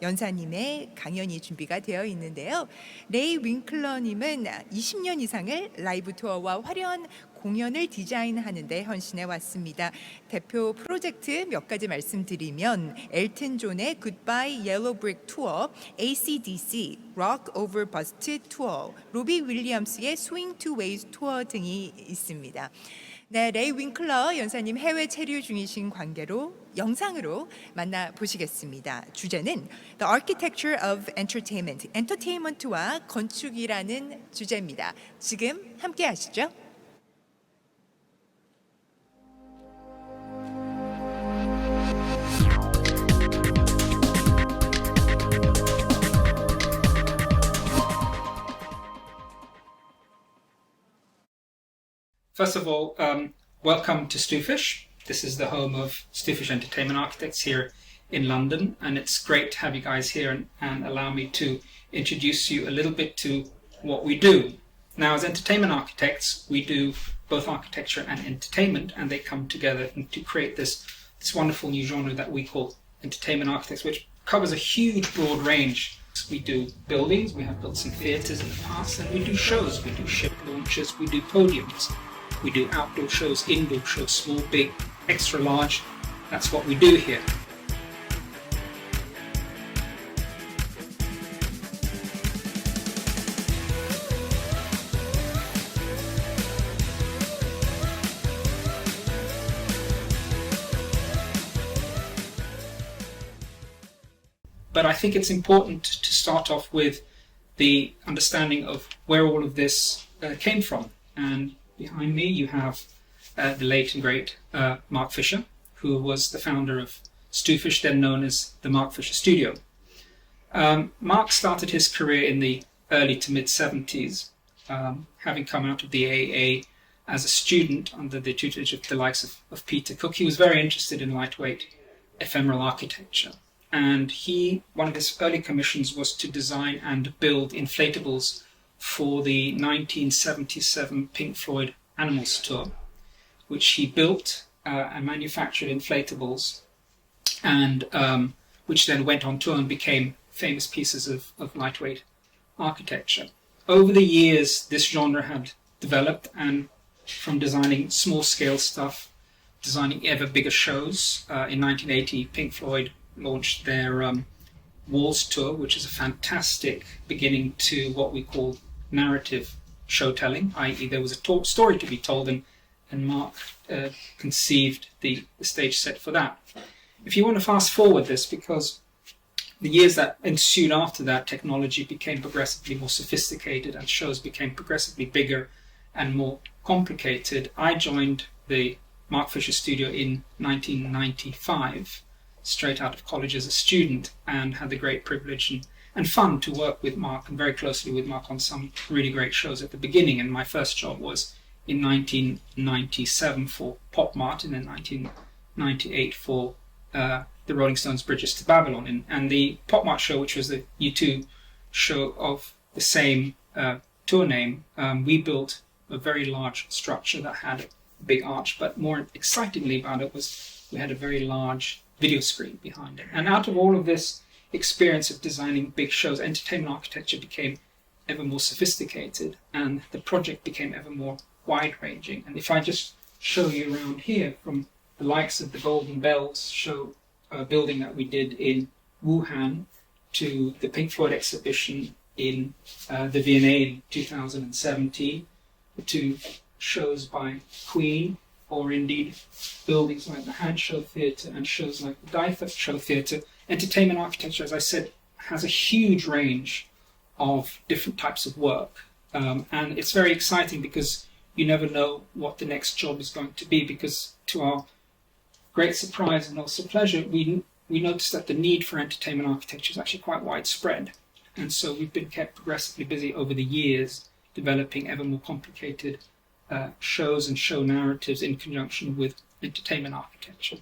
연사님의 강연이 준비가 되어 있는데요. 레이윙클러님은 20년 이상을 라이브 투어와 화려한 공연을 디자인하는 데 헌신해 왔습니다. 대표 프로젝트 몇 가지 말씀드리면 엘튼 존의 Goodbye Yellow Brick 투어, AC/DC Rock Over Bust 투어, 로비 윌리엄스의 Swing Two Ways 투어 등이 있습니다. 네, 레이 윙클러 연사님 해외 체류 중이신 관계로 영상으로 만나보시겠습니다. 주제는 The Architecture of Entertainment, 엔터테인먼트와 건축이라는 주제입니다. 지금 함께 하시죠. First of all, welcome to STUFish. This is the home of STUFish Entertainment Architects here in London, and it's great to have you guys here and allow me to introduce you a little bit to what we do. Now, as entertainment architects, we do both architecture and entertainment, and they come together to create this wonderful new genre that we call entertainment architects, which covers a huge broad range. We do buildings, we have built some theatres in the past, and we do shows. We do ship launches, we do podiums. We do outdoor shows, indoor shows, small, big, extra large. That's what we do here. But I think it's important to start off with the understanding of where all of this came from. And behind me you have the late and great Mark Fisher, who was the founder of STUFish, then known as the Mark Fisher Studio. Mark started his career in the early to mid-70s, having come out of the AA as a student under the tutelage of the likes of Peter Cook. He was very interested in lightweight ephemeral architecture. And one of his early commissions was to design and build inflatables for the 1977 Pink Floyd Animals tour, which he built and manufactured inflatables, and which then went on tour and became famous pieces of lightweight architecture. Over the years, this genre had developed, and from designing small-scale stuff, designing ever bigger shows. In 1980, Pink Floyd launched their Walls tour, which is a fantastic beginning to what we call narrative showtelling, i.e. there was a story to be told, and Mark conceived the stage set for that. If you want to fast forward this, because the years that ensued after that, technology became progressively more sophisticated and shows became progressively bigger and more complicated. I joined the Mark Fisher Studio in 1995, straight out of college as a student, and had the great privilege and fun to work with Mark and very closely with Mark on some really great shows at the beginning. And my first job was in 1997 for Pop Mart, and in 1998 for the Rolling Stones' Bridges to Babylon. And the Pop Mart show, which was the U2 show of the same tour name, we built a very large structure that had a big arch, but more excitingly about it was we had a very large video screen behind it. And out of all of this experience of designing big shows, entertainment architecture became ever more sophisticated, and the project became ever more wide-ranging. And if I just show you around here, from the likes of the Golden Bells show building that we did in Wuhan, to the Pink Floyd exhibition in the V&A in 2017, to shows by Queen, or indeed buildings like the Hand Show Theatre and shows like the Dyford Show Theatre. Entertainment architecture, as I said, has a huge range of different types of work. And it's very exciting because you never know what the next job is going to be, because to our great surprise and also pleasure, we noticed that the need for entertainment architecture is actually quite widespread. And so we've been kept progressively busy over the years developing ever more complicated shows and show narratives in conjunction with entertainment architecture.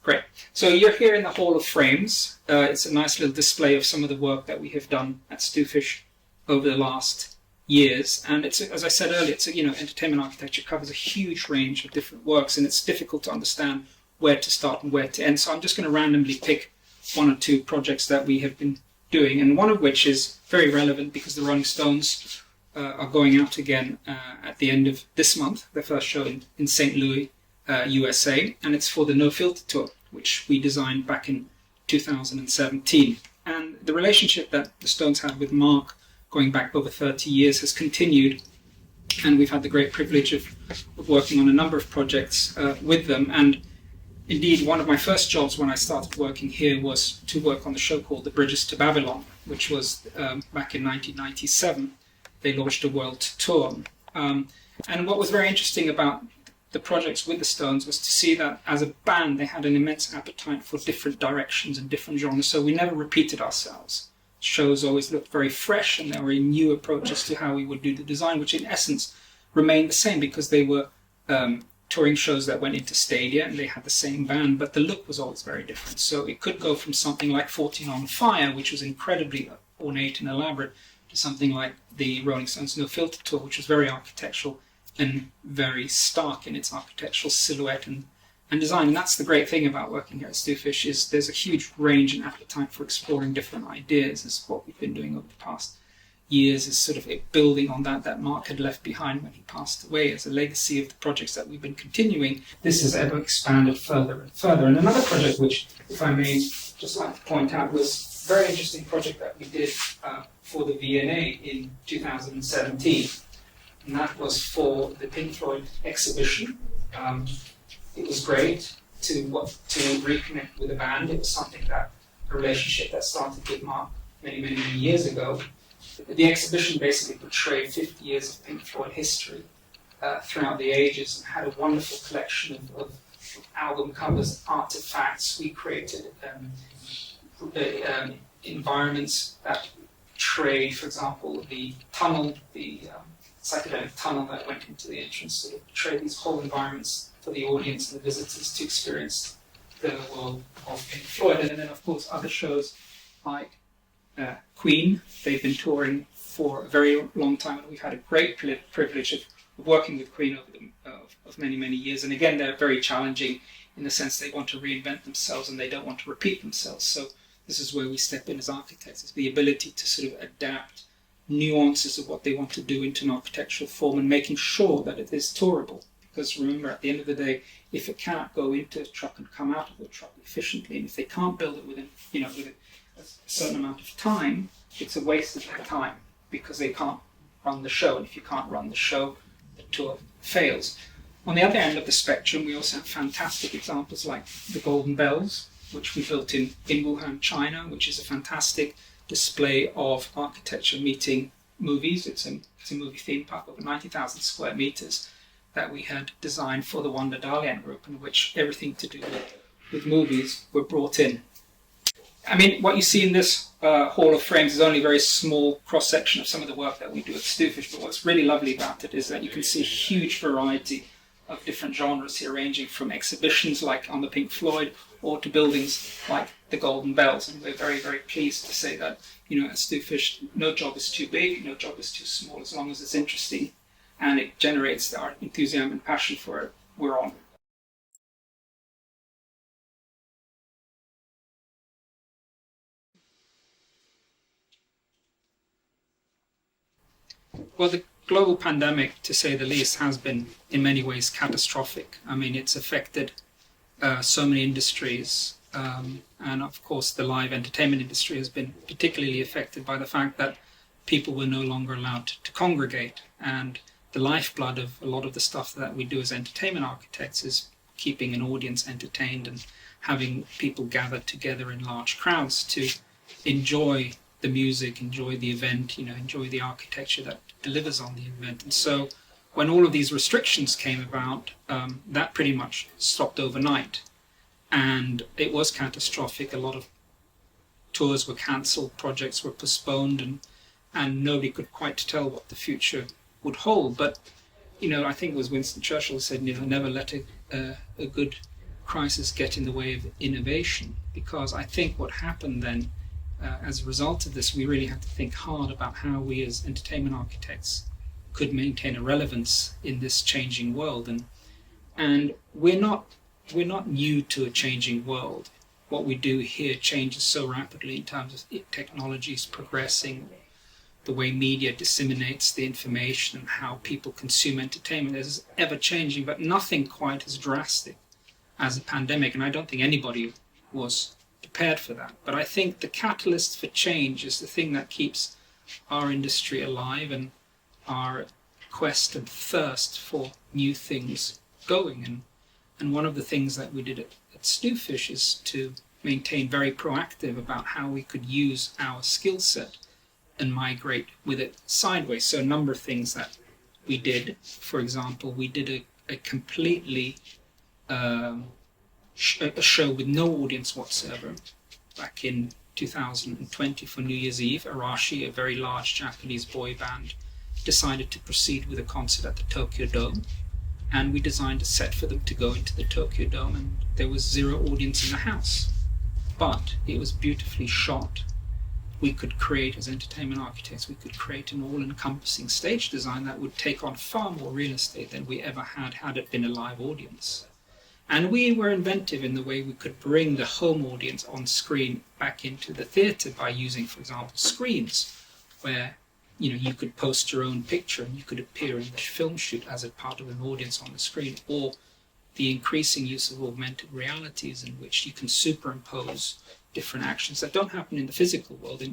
Great. So you're here in the Hall of Frames. It's a nice little display of some of the work that we have done at STUFish over the last years. And it's, as I said earlier, it's entertainment architecture covers a huge range of different works, and it's difficult to understand where to start and where to end. So I'm just going to randomly pick one or two projects that we have been doing, and one of which is very relevant because the Rolling Stones are going out again at the end of this month, their first show in St. Louis, USA, and it's for the No Filter Tour, which we designed back in 2017. And the relationship that the Stones had with Mark going back over 30 years has continued, and we've had the great privilege of working on a number of projects with them. And indeed, one of my first jobs when I started working here was to work on the show called The Bridges to Babylon, which was back in 1997. They launched a world tour. And what was very interesting about the projects with the Stones was to see that as a band they had an immense appetite for different directions and different genres, so we never repeated ourselves. Shows always looked very fresh, and there were new approaches to how we would do the design, which in essence remained the same because they were touring shows that went into stadia and they had the same band, but the look was always very different. So it could go from something like 14 on Fire, which was incredibly ornate and elaborate, to something like the Rolling Stones No Filter Tour, which was very architectural and very stark in its architectural silhouette and design. And that's the great thing about working here at STUFish, is there's a huge range and appetite for exploring different ideas, is what we've been doing over the past years, is sort of building on that Mark had left behind when he passed away as a legacy of the projects that we've been continuing. This has ever expanded further and further. And another project which, if I may just like to point out, was a very interesting project that we did for the V&A in 2017. And that was for the Pink Floyd exhibition. It was great to reconnect with the band. It was something a relationship that started with Mark many years ago. The exhibition basically portrayed 50 years of Pink Floyd history throughout the ages, and had a wonderful collection of album covers, artifacts. We created environments that portrayed, for example, the tunnel, the psychedelic tunnel that went into the entrance, sort of portrayed these whole environments for the audience and the visitors to experience the world of Pink Floyd. And then, of course, other shows like Queen. They've been touring for a very long time, and we've had a great privilege of working with Queen over many years. And again, they're very challenging in the sense they want to reinvent themselves and they don't want to repeat themselves. So this is where we step in as architects, is the ability to sort of adapt nuances of what they want to do into an architectural form, and making sure that it is tourable. Because remember, at the end of the day, if it cannot go into a truck and come out of the truck efficiently, and if they can't build it within a certain amount of time, it's a waste of their time because they can't run the show. And if you can't run the show, the tour fails. On the other end of the spectrum, we also have fantastic examples like the Golden Bells, which we built in Wuhan, China, which is a fantastic display of architecture meeting movies. It's a movie theme park over 90,000 square meters that we had designed for the Wanda Dalian group, in which everything to do with movies were brought in. I mean, what you see in this hall of frames is only a very small cross-section of some of the work that we do at STUFish, but what's really lovely about it is that you can see a huge variety of different genres here, ranging from exhibitions like on the Pink Floyd, or to buildings like the Golden Bells. And we're very pleased to say that, at STUFish, no job is too big, no job is too small, as long as it's interesting and it generates our enthusiasm and passion for it, we're on. Well, the global pandemic, to say the least, has been in many ways catastrophic. I mean, it's affected so many industries, and of course the live entertainment industry has been particularly affected by the fact that people were no longer allowed to congregate, and the lifeblood of a lot of the stuff that we do as entertainment architects is keeping an audience entertained and having people gather together in large crowds to enjoy the music, enjoy the event, enjoy the architecture that delivers on the event. And so when all of these restrictions came about, that pretty much stopped overnight. And it was catastrophic. A lot of tours were cancelled, projects were postponed, and nobody could quite tell what the future would hold. But, I think it was Winston Churchill who said, never let a good crisis get in the way of innovation. Because I think what happened then as a result of this, we really had to think hard about how we as entertainment architects could maintain a relevance in this changing world. And we're not new to a changing world. What we do here changes so rapidly in terms of technologies progressing, the way media disseminates the information, and how people consume entertainment is ever changing, but nothing quite as drastic as a pandemic. And I don't think anybody was prepared for that. But I think the catalyst for change is the thing that keeps our industry alive and our quest and thirst for new things going. And one of the things that we did at STUFish is to maintain very proactive about how we could use our skill set and migrate with it sideways. So a number of things that we did. For example, we did a completely a show with no audience whatsoever back in 2020 for New Year's Eve. Arashi, a very large Japanese boy band, decided to proceed with a concert at the Tokyo Dome, and we designed a set for them to go into the Tokyo Dome, and there was zero audience in the house, but it was beautifully shot. We could create, as entertainment architects, we could create an all-encompassing stage design that would take on far more real estate than we ever had it been a live audience. And we were inventive in the way we could bring the home audience on screen back into the theatre by using, for example, screens where you could post your own picture and you could appear in the film shoot as a part of an audience on the screen, or the increasing use of augmented realities in which you can superimpose different actions that don't happen in the physical world.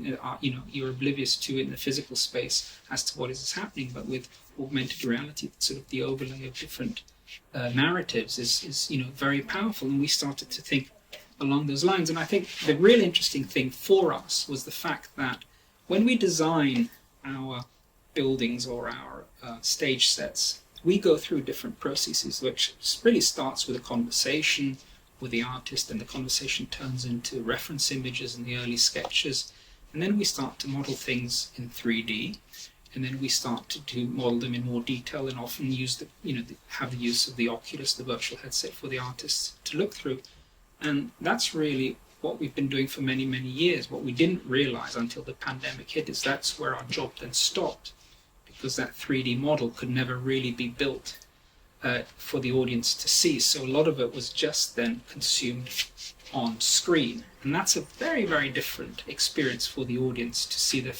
You're oblivious to in the physical space as to what is happening, but with augmented reality, sort of the overlay of different narratives is very powerful. And we started to think along those lines. And I think the really interesting thing for us was the fact that when we design our buildings or our stage sets, we go through different processes, which really starts with a conversation with the artist, and the conversation turns into reference images and the early sketches, and then we start to model things in 3D, and then we start to model them in more detail, and often use have the use of the Oculus, the virtual headset, for the artists to look through. And that's really what we've been doing for many, many years. What we didn't realize until the pandemic hit is that's where our job then stopped, because that 3D model could never really be built for the audience to see. So a lot of it was just then consumed on screen. And that's a very, very different experience for the audience to see their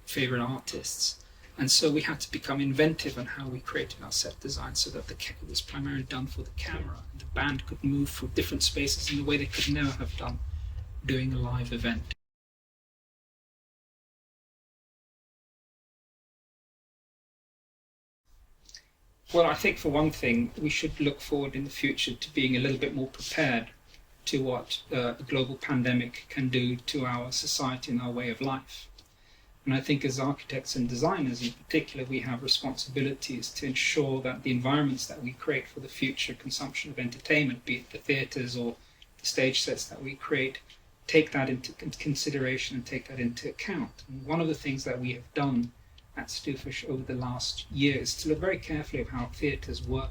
favorite artists. And so we had to become inventive on how we created our set design so that it was primarily done for the camera, and the band could move through different spaces in a way they could never have done doing a live event. Well, I think for one thing, we should look forward in the future to being a little bit more prepared to what a global pandemic can do to our society and our way of life. And I think as architects and designers in particular, we have responsibilities to ensure that the environments that we create for the future consumption of entertainment, be it the theatres or the stage sets that we create, take that into consideration and take that into account. And one of the things that we have done at STUFish over the last year is to look very carefully at how theatres work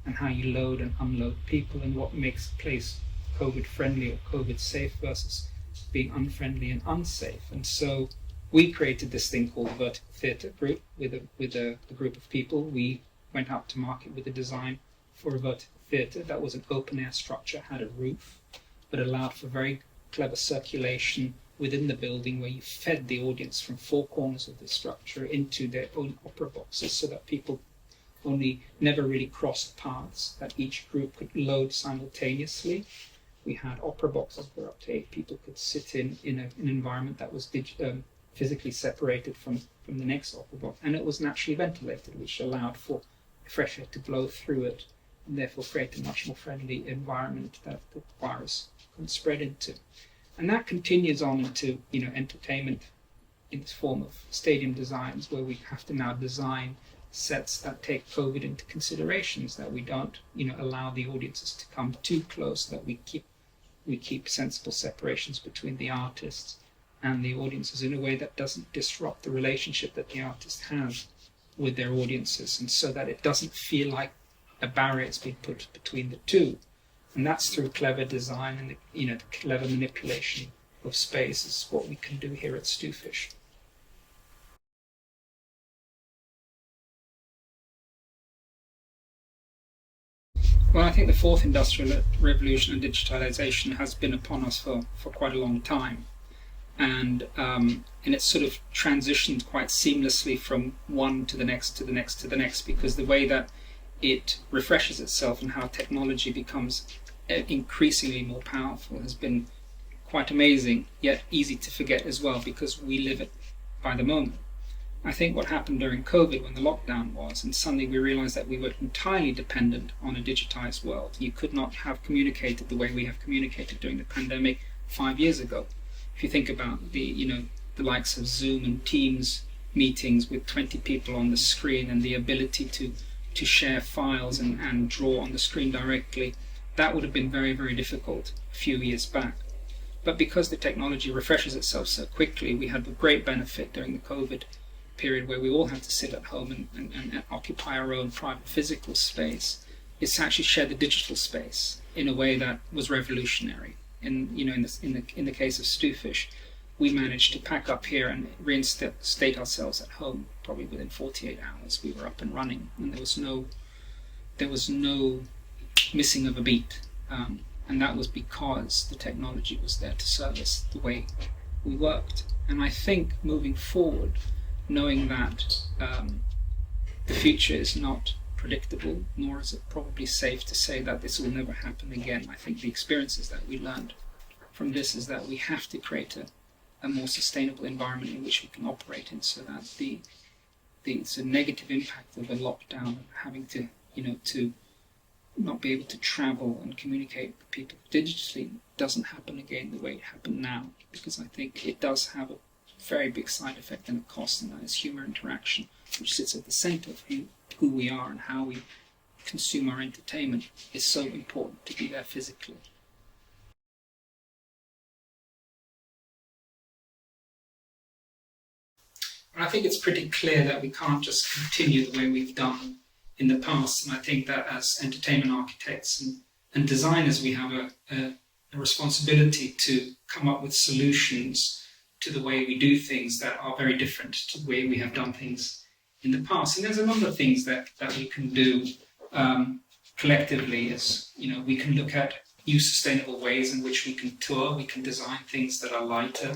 and how you load and unload people, and what makes a place COVID friendly or COVID safe versus being unfriendly and unsafe. And so we created this thing called the Vertical Theatre Group with a group of people. We went out to market with a design for a vertical theatre that was an open air structure, had a roof, but allowed for very clever circulation within the building, where you fed the audience from four corners of the structure into their own opera boxes, so that people only never really crossed paths, that each group could load simultaneously. We had opera boxes where up to 8 people could sit in an environment that was physically separated from the next opera box, and it was naturally ventilated, which allowed for fresh air to blow through it, and therefore create a much more friendly environment that the virus couldn't spread into. And that continues on into entertainment in the form of stadium designs, where we have to now design sets that take COVID into considerations, that we don't allow the audiences to come too close, that we keep sensible separations between the artists and the audiences in a way that doesn't disrupt the relationship that the artist has with their audiences, and so that it doesn't feel like a barrier has been put between the two. And that's through clever design and the clever manipulation of space is what we can do here at STUFish. Well, I think the fourth industrial revolution and digitalization has been upon us for quite a long time. And it's sort of transitioned quite seamlessly from one to the next, to the next, to the next, because the way that it refreshes itself and how technology becomes increasingly more powerful has been quite amazing, yet easy to forget as well, because we live it by the moment. I think what happened during COVID, when the lockdown was, and suddenly we realized that we were entirely dependent on a digitized world. You could not have communicated the way we have communicated during the pandemic 5 years ago. If you think about the likes of Zoom and Teams meetings with 20 people on the screen and the ability to share files and draw on the screen directly, that would have been very, very difficult a few years back. But because the technology refreshes itself so quickly, we had the great benefit during the COVID period where we all had to sit at home and occupy our own private physical space. It's actually shared the digital space in a way that was revolutionary. In the case of STUFish, we managed to pack up here and reinstate ourselves at home. Probably within 48 hours, we were up and running, and there was no missing of a beat. And that was because the technology was there to service the way we worked. And I think moving forward, knowing that the future is not predictable, nor is it probably safe to say that this will never happen again. I think the experiences that we learned from this is that we have to create a more sustainable environment in which we can operate in, so that the negative impact of a lockdown and having to not be able to travel and communicate with people digitally doesn't happen again the way it happened now, because I think it does have a very big side effect and a cost, and that is human interaction, which sits at the center of who we are and how we consume our entertainment. Is so important to be there physically. And I think it's pretty clear that we can't just continue the way we've done in the past, and I think that as entertainment architects and designers, we have a responsibility to come up with solutions to the way we do things that are very different to the way we have done things in the past. And there's a number of things that we can do collectively. As we can look at new sustainable ways in which we can tour. We can design things that are lighter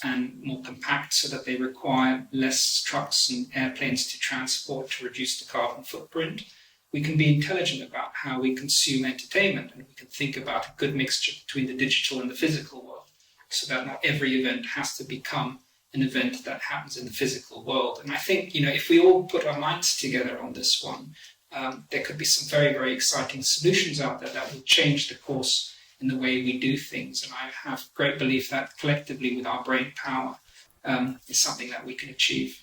and more compact so that they require less trucks and airplanes to transport to reduce the carbon footprint. We can be intelligent about how we consume entertainment, and we can think about a good mixture between the digital and the physical world, so that not every event has to become an event that happens in the physical world. And I think, if we all put our minds together on this one, there could be some very, very exciting solutions out there that will change the course in the way we do things. And I have great belief that collectively with our brain power is something that we can achieve.